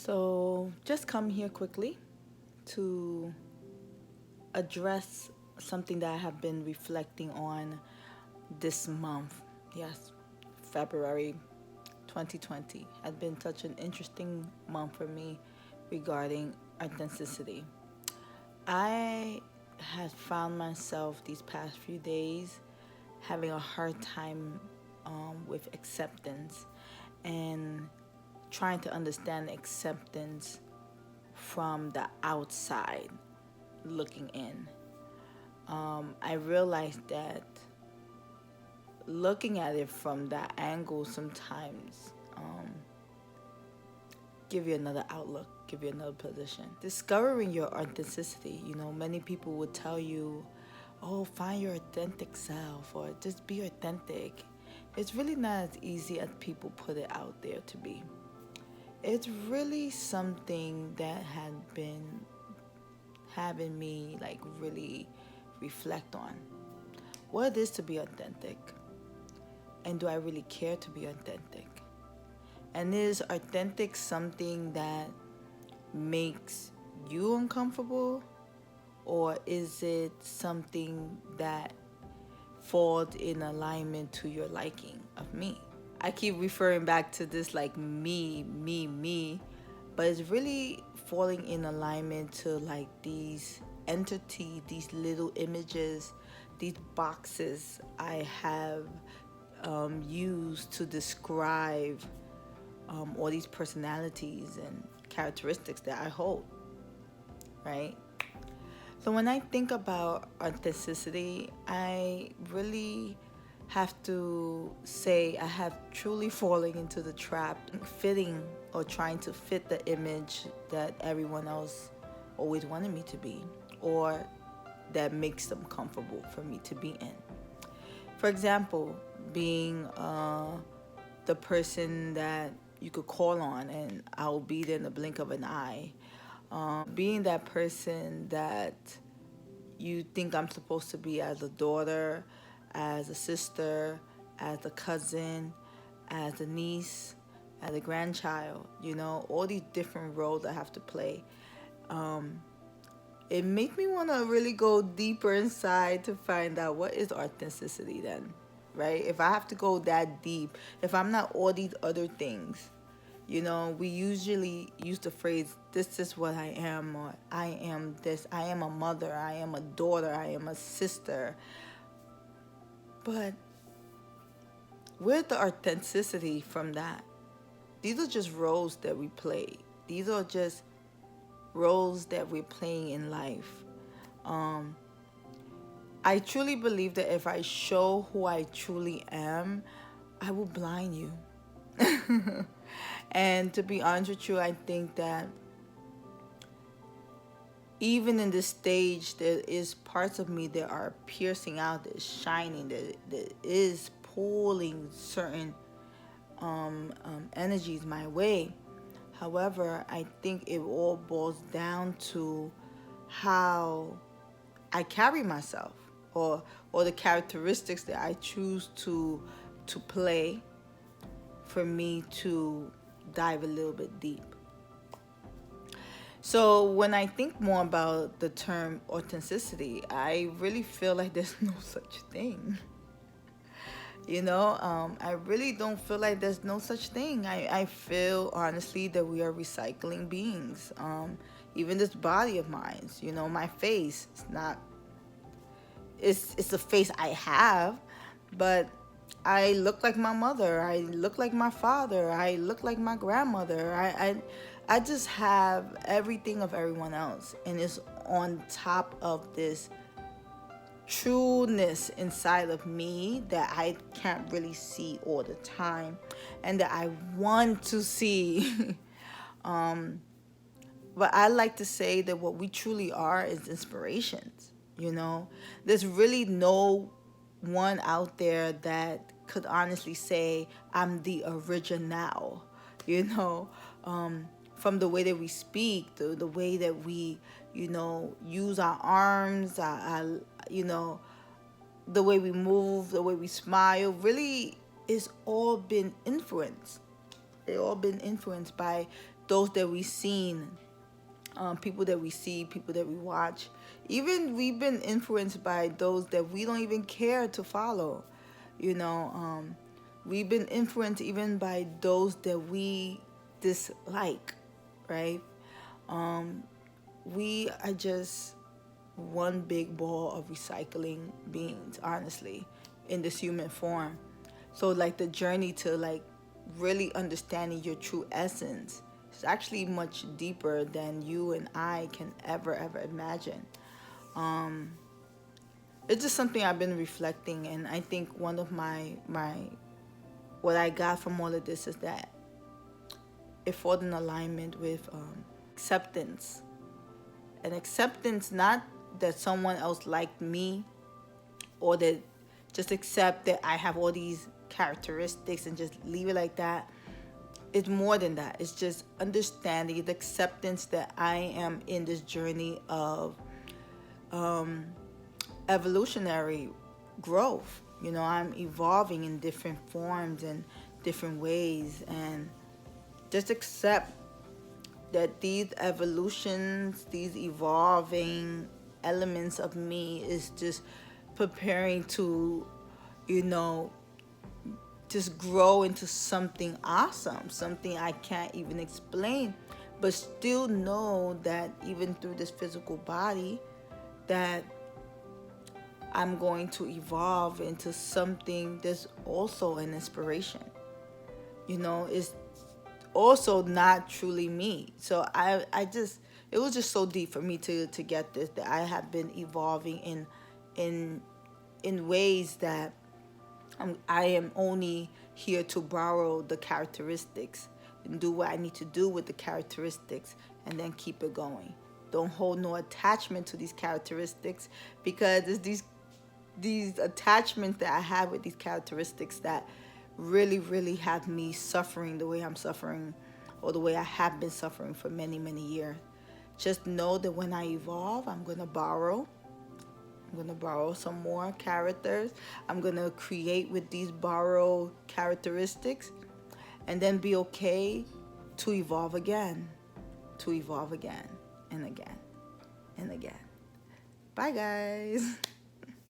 So, just come here quickly to address something that I have been reflecting on this month. Yes, February 2020 has been such an interesting month for me regarding authenticity. I had found myself these past few days having a hard time with acceptance and trying to understand acceptance from the outside looking in. I realized that looking at it from that angle sometimes give you another outlook, give you another position. Discovering your authenticity, many people would tell you, oh, find your authentic self or just be authentic. It's really not as easy as people put it out there to be. It's really something that had been having me really reflect on what it is to be authentic, and do I really care to be authentic? And is authentic something that makes you uncomfortable, or is it something that falls in alignment to your liking of me? I keep referring back to this like me, but it's really falling in alignment to these entities, these little images, these boxes I have used to describe all these personalities and characteristics that I hold, right? So when I think about authenticity, I really have to say I have truly fallen into the trap fitting or trying to fit the image that everyone else always wanted me to be, or that makes them comfortable for me to be in. For example, being the person that you could call on and I'll be there in the blink of an eye. Being that person that you think I'm supposed to be as a daughter, as a sister, as a cousin, as a niece, as a grandchild, all these different roles I have to play. It makes me want to really go deeper inside to find out what is authenticity then, right? If I have to go that deep, if I'm not all these other things, we usually use the phrase, this is what I am, or I am this, I am a mother, I am a daughter, I am a sister. But where's the authenticity from that? These are just roles that we play. These are just roles that we're playing in life. I truly believe that if I show who I truly am, I will blind you. And to be honest with you, I think that even in this stage, there is parts of me that are piercing out, that is shining, that is pulling certain energies my way. However, I think it all boils down to how I carry myself, or the characteristics that I choose to play for me to dive a little bit deep. So when I think more about the term authenticity, I really feel like there's no such thing. I really don't feel like there's no such thing. I feel honestly that we are recycling beings. Even this body of mine, my face, it's a face I have, but I look like my mother, I look like my father, I look like my grandmother. I just have everything of everyone else, and it's on top of this trueness inside of me that I can't really see all the time, and that I want to see. But I like to say that what we truly are is inspirations. There's really no one out there that could honestly say I'm the original. From the way that we speak, the way that we use our arms, the way we move, the way we smile, really is all been influenced. They all been influenced by those that we've seen, people that we see, people that we watch. Even we've been influenced by those that we don't even care to follow. You know, we've been influenced even by those that we dislike, right? We are just one big ball of recycling beings, honestly, in this human form. So like the journey to like really understanding your true essence is actually much deeper than you and I can ever imagine. It's just something I've been reflecting, and I think one of my what I got from all of this is that it falls in alignment with acceptance. And acceptance, not that someone else liked me, or that just accept that I have all these characteristics and just leave it like that. It's more than that. It's just understanding the acceptance that I am in this journey of evolutionary growth. You know, I'm evolving in different forms and different ways, and just accept that these evolutions, these evolving elements of me is just preparing to, you know, just grow into something awesome, something I can't even explain, but still know that even through this physical body, that I'm going to evolve into something that's also an inspiration. You know, it's also not truly me. So I just, it was just so deep for me to get this, that I have been evolving in in ways that I am only here to borrow the characteristics and do what I need to do with the characteristics, and then keep it going. Don't hold no attachment to these characteristics, because it's these attachments that I have with these characteristics that really have me suffering the way I'm suffering, or the way I have been suffering for many years. Just know that when I evolve, I'm going to borrow some more characters. I'm going to create with these borrowed characteristics, and then be okay to evolve again, and again and again. Bye, guys.